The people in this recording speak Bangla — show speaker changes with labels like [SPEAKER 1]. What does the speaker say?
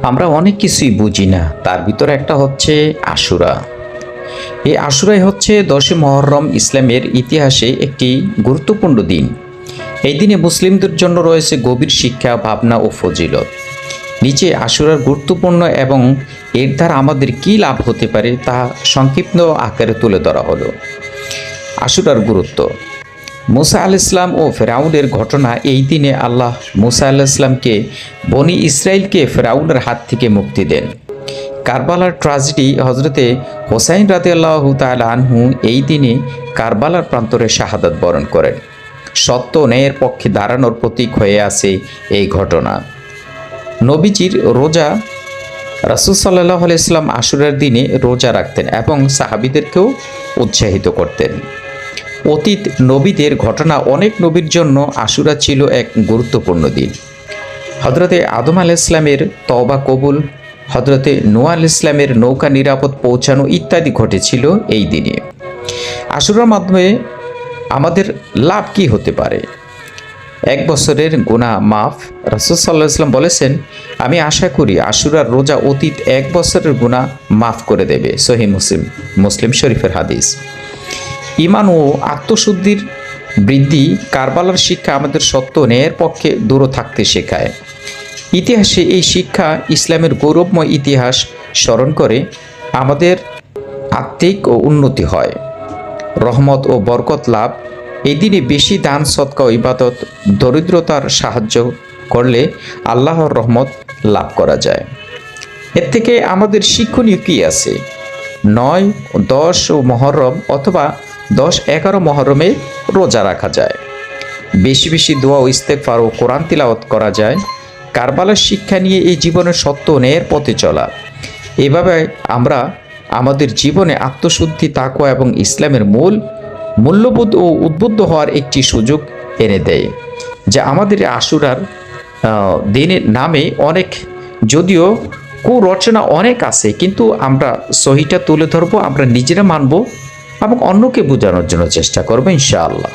[SPEAKER 1] আমরা অনেক কিছুই বুঝি না, তার ভিতরে একটা হচ্ছে আশুরা। এই আশুরাই হচ্ছে 10 মুহররম ইসলামের ইতিহাসে একটি গুরুত্বপূর্ণ দিন। এই দিনে মুসলিমদের জন্য রয়েছে গভীর শিক্ষা, ভাবনা ও ফজিলত। নিচে আশুরার গুরুত্বপূর্ণ এবং এর দ্বারা আমাদের কী লাভ হতে পারে তা সংক্ষিপ্ত আকারে তুলে ধরা হলো। আশুরার গুরুত্ব। মুসা আলাইহিস সালাম ও ফেরাউনের ঘটনা। এই দিনে আল্লাহ মুসা আলাইহিস সালামকে বনি ইসরাইলকে ফেরাউনের হাত থেকে মুক্তি দেন। কারবালার ট্র্যাজেডি। হজরতে হোসাইন রাদিয়াল্লাহু তাআলা আনহু এই দিনে কারবালার প্রান্তরে শাহাদাত বরণ করেন। সত্য ও ন্যায়ের পক্ষে দাঁড়ানোর প্রতীক হয়ে আছে এই ঘটনা। নবীজির রোজা। রাসূল সাল্লাল্লাহু আলাইহি সাল্লাম আশুরার দিনে রোজা রাখতেন এবং সাহাবীদেরকেও উৎসাহিত করতেন। অতীত নবীদের ঘটনা। অনেক নবীর জন্য আশুরা ছিল এক গুরুত্বপূর্ণ দিন। হজরতে আদম আলাইহিস সালামের তওবা কবুল, হজরতে নূহ আলাইহিস সালামের নৌকা নিরাপদ পৌঁছানো ইত্যাদি ঘটেছিল এই দিনে। আশুরার মাধ্যমে আমাদের লাভ কি হতে পারে? 1 বছরের গুনাহ মাফ। রাসূল সাল্লাল্লাহু আলাইহি সাল্লাম বলেছেন, আমি আশা করি আশুরার রোজা অতীত 1 বছরের গুনাহ মাফ করে দেবে। সহিহ মুসলিম শরীফের হাদিস। ঈমান ও আত্মশুদ্ধির বৃদ্ধি। কারবালার শিক্ষা আমাদের সত্য ন্যায়ের পক্ষে দূরে থাকতে শেখায়। ইতিহাসে এই শিক্ষা ইসলামের গৌরবময় ইতিহাস স্মরণ করে আমাদের আত্মিক ও উন্নতি হয়, রহমত ও বরকত লাভ। এই দিনে বেশি দান, সদকা ও ইবাদত, দরিদ্রতার সাহায্য করলে আল্লাহর রহমত লাভ করা যায়। এর থেকে আমাদের শিক্ষণীয় কী আছে? 9, 10 ও মুহররম অথবা 10, 11 মুহররমে রোজা রাখা যায়। বেশি বেশি দোয়া ও ইস্তেগফার ও কোরআন তিলাওয়াত করা যায়। কারবালার শিক্ষা নিয়ে এই জীবনের সত্য ন্যায়ের পথে চলা। এভাবে আমরা আমাদের জীবনে আত্মশুদ্ধি, তাকওয়া এবং ইসলামের মূল্যবোধ ও উদ্বুদ্ধ হওয়ার একটি সুযোগ এনে দেয়, যা আমাদের আশুরার দিনের নামে অনেক, যদিও কুরচনা অনেক আছে, কিন্তু আমরা সহিটা তুলে ধরবো, আমরা নিজেরা মানব এবং অন্যকে বোঝানোর জন্য চেষ্টা করবো ইনশাআল্লাহ।